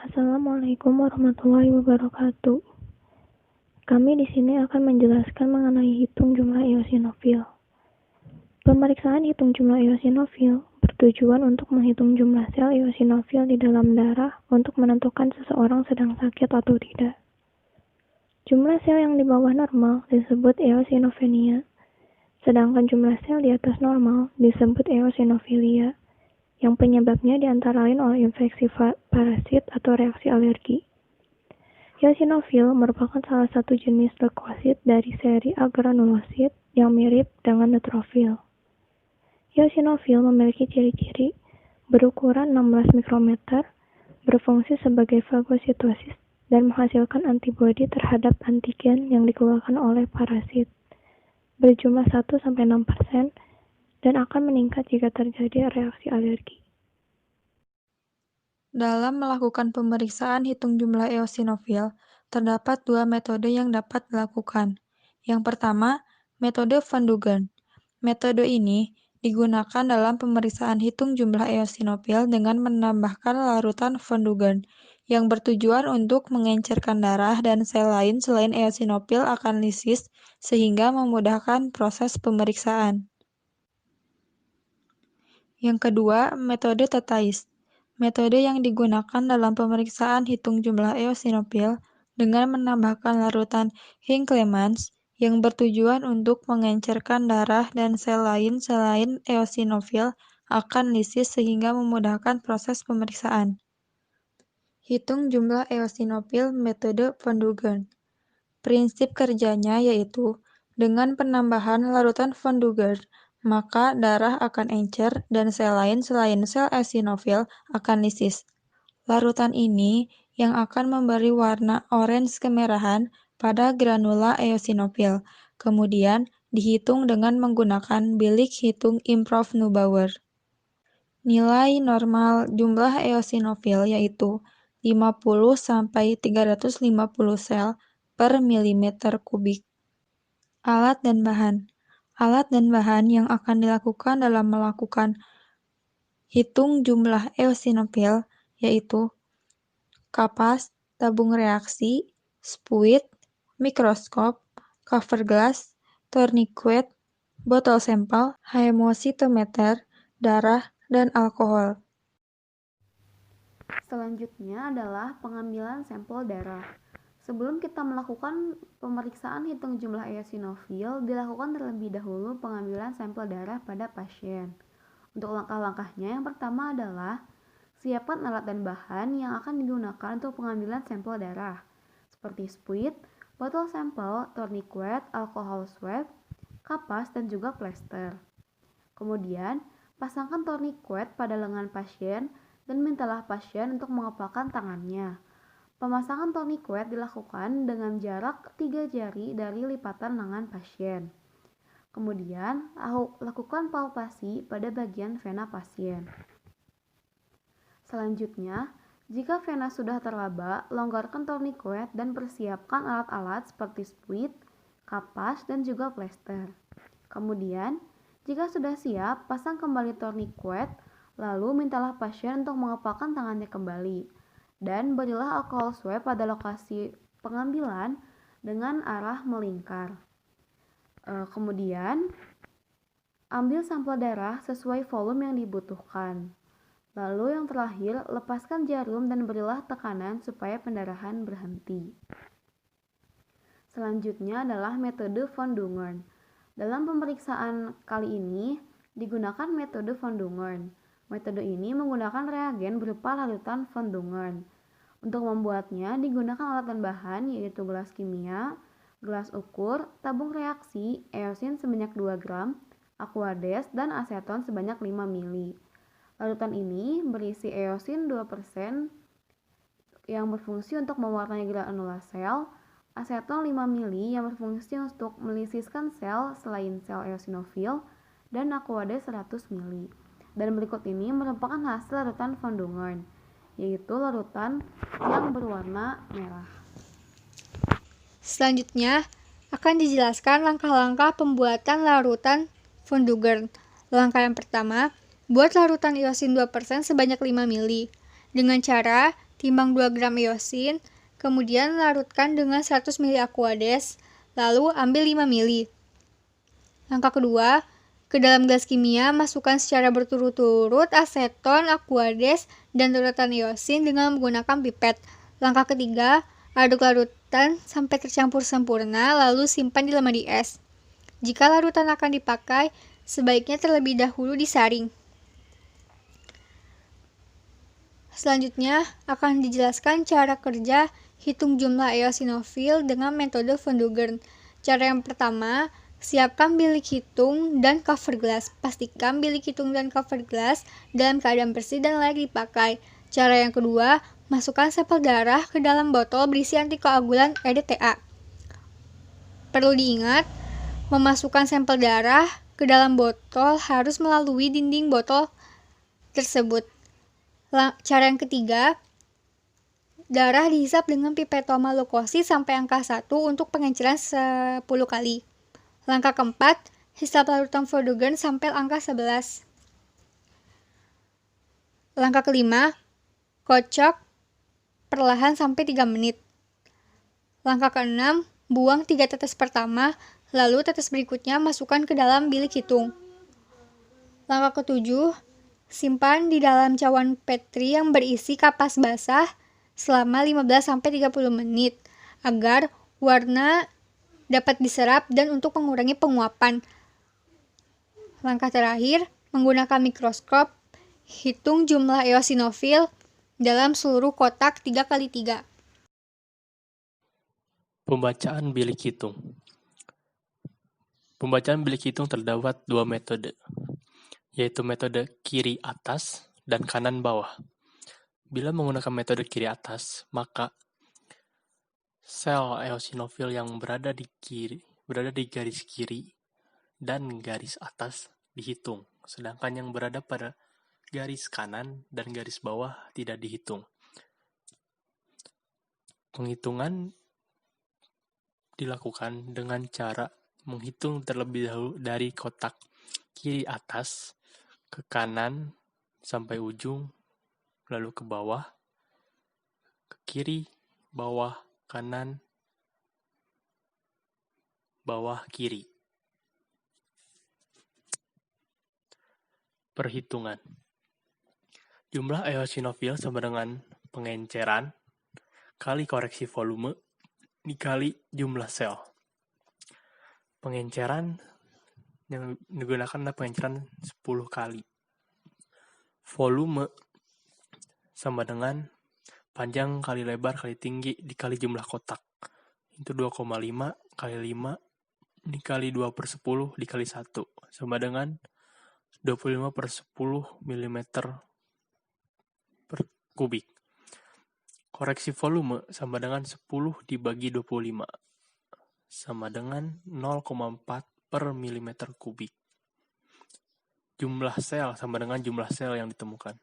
Assalamualaikum warahmatullahi wabarakatuh. Kami di sini akan menjelaskan mengenai hitung jumlah eosinofil. Pemeriksaan hitung jumlah eosinofil bertujuan untuk menghitung jumlah sel eosinofil di dalam darah untuk menentukan seseorang sedang sakit atau tidak. Jumlah sel yang di bawah normal disebut eosinofenia, sedangkan jumlah sel di atas normal disebut eosinofilia, yang penyebabnya diantara lain oleh infeksi parasit atau reaksi alergi. Eosinofil merupakan salah satu jenis leukosit dari seri agranulosit yang mirip dengan neutrofil. Eosinofil memiliki ciri-ciri berukuran 16 mikrometer, berfungsi sebagai fagositosis, dan menghasilkan antibodi terhadap antigen yang dikeluarkan oleh parasit, berjumlah 1-6%, dan akan meningkat jika terjadi reaksi alergi. Dalam melakukan pemeriksaan hitung jumlah eosinofil, terdapat dua metode yang dapat dilakukan. Yang pertama, metode Van Duggen. Metode ini digunakan dalam pemeriksaan hitung jumlah eosinofil dengan menambahkan larutan Van Duggen, yang bertujuan untuk mengencerkan darah dan sel lain selain eosinofil akan lisis sehingga memudahkan proses pemeriksaan. Yang kedua, metode Thais. Metode yang digunakan dalam pemeriksaan hitung jumlah eosinofil dengan menambahkan larutan Hinckelmann yang bertujuan untuk mengencerkan darah dan sel lain selain eosinofil akan lisis sehingga memudahkan proses pemeriksaan. Hitung jumlah eosinofil metode Van Duggen. Prinsip kerjanya yaitu dengan penambahan larutan Van Duggen, maka darah akan encer dan sel lain selain sel eosinofil akan lisis. Larutan ini yang akan memberi warna orange kemerahan pada granula eosinofil. Kemudian dihitung dengan menggunakan bilik hitung Improv Neubauer. Nilai normal jumlah eosinofil yaitu 50-350 sel per milimeter kubik. Alat dan bahan. Alat dan bahan yang akan dilakukan dalam melakukan hitung jumlah eosinofil yaitu kapas, tabung reaksi, spuit, mikroskop, cover glass, tourniquet, botol sampel, hemositometer, darah, dan alkohol. Selanjutnya adalah pengambilan sampel darah. Sebelum kita melakukan pemeriksaan hitung jumlah eosinofil, dilakukan terlebih dahulu pengambilan sampel darah pada pasien. Untuk langkah-langkahnya, yang pertama adalah siapkan alat dan bahan yang akan digunakan untuk pengambilan sampel darah, seperti spuit, botol sampel, tourniquet, alkohol swab, kapas, dan juga plester. Kemudian, pasangkan tourniquet pada lengan pasien dan mintalah pasien untuk mengepalkan tangannya. Pemasangan tourniquet dilakukan dengan jarak 3 jari dari lipatan lengan pasien. Kemudian, lakukan palpasi pada bagian vena pasien. Selanjutnya, jika vena sudah terlaba, longgarkan tourniquet dan persiapkan alat-alat seperti spuit, kapas, dan juga plester. Kemudian, jika sudah siap, pasang kembali tourniquet, lalu mintalah pasien untuk mengepalkan tangannya kembali. Dan berilah alkohol swab pada lokasi pengambilan dengan arah melingkar. Kemudian, ambil sampel darah sesuai volume yang dibutuhkan. Lalu yang terakhir, lepaskan jarum dan berilah tekanan supaya pendarahan berhenti. Selanjutnya adalah metode Van Duggen. Dalam pemeriksaan kali ini, digunakan metode Van Duggen. Metode ini menggunakan reagen berupa larutan Van Duggen. Untuk membuatnya, digunakan alat dan bahan yaitu gelas kimia, gelas ukur, tabung reaksi, eosin sebanyak 2 gram, aquades, dan aseton sebanyak 5 ml. Larutan ini berisi eosin 2% yang berfungsi untuk mewarnai granula sel, aseton 5 ml yang berfungsi untuk melisiskan sel selain sel eosinofil, dan aquades 100 ml. Dan berikut ini merupakan hasil larutan Van Duggen, yaitu larutan yang berwarna merah. Selanjutnya akan dijelaskan langkah-langkah pembuatan larutan Van Duggen. Langkah yang pertama, buat larutan eosin 2% sebanyak 5 ml dengan cara timbang 2 gram iosin, kemudian larutkan dengan 100 ml Aquades, lalu ambil 5 ml. Langkah kedua, ke dalam gelas kimia masukkan secara berturut-turut aseton, Aquades, dan larutan iosin dengan menggunakan pipet. Langkah ketiga, aduk larutan sampai tercampur sempurna, lalu simpan di lemari es. Jika larutan akan dipakai, sebaiknya terlebih dahulu disaring. Selanjutnya, akan dijelaskan cara kerja hitung jumlah eosinofil dengan metode von Dugern. Cara yang pertama, siapkan bilik hitung dan cover gelas. Pastikan bilik hitung dan cover gelas dalam keadaan bersih dan layak dipakai. Cara yang kedua, masukkan sampel darah ke dalam botol berisi antikoagulan EDTA. Perlu diingat, memasukkan sampel darah ke dalam botol harus melalui dinding botol tersebut. Cara yang ketiga, darah dihisap dengan pipetoma leukosit sampai angka 1 untuk pengenceran 10 kali. Langkah keempat, hisap larutan von Dugern sampai angka 11. Langkah kelima, kocok perlahan sampai 3 menit. Langkah keenam, buang 3 tetes pertama, lalu tetes berikutnya masukkan ke dalam bilik hitung. Langkah ketujuh, simpan di dalam cawan Petri yang berisi kapas basah selama 15-30 menit agar warna dapat diserap dan untuk mengurangi penguapan. Langkah terakhir, menggunakan mikroskop, hitung jumlah eosinofil dalam seluruh kotak 3x3. Pembacaan bilik hitung. Pembacaan bilik hitung terdapat 2 metode, yaitu metode kiri atas dan kanan bawah. Bila menggunakan metode kiri atas, maka sel eosinofil yang berada di garis kiri dan garis atas dihitung, sedangkan yang berada pada garis kanan dan garis bawah tidak dihitung. Penghitungan dilakukan dengan cara menghitung terlebih dahulu dari kotak kiri atas ke kanan sampai ujung, lalu ke bawah, ke kiri, bawah, kanan, bawah, kiri. Perhitungan. Jumlah eosinofil sama dengan pengenceran kali koreksi volume dikali jumlah sel. Pengenceran yang digunakan adalah pengenceran 10 kali. Volume sama dengan panjang kali lebar kali tinggi dikali jumlah kotak. Itu 2,5 kali 5 dikali 2/10 dikali 1 sama dengan 25/10 mm per kubik. Koreksi volume sama dengan 10 dibagi 25 sama dengan 0,4 per mm kubik. Jumlah sel sama dengan jumlah sel yang ditemukan.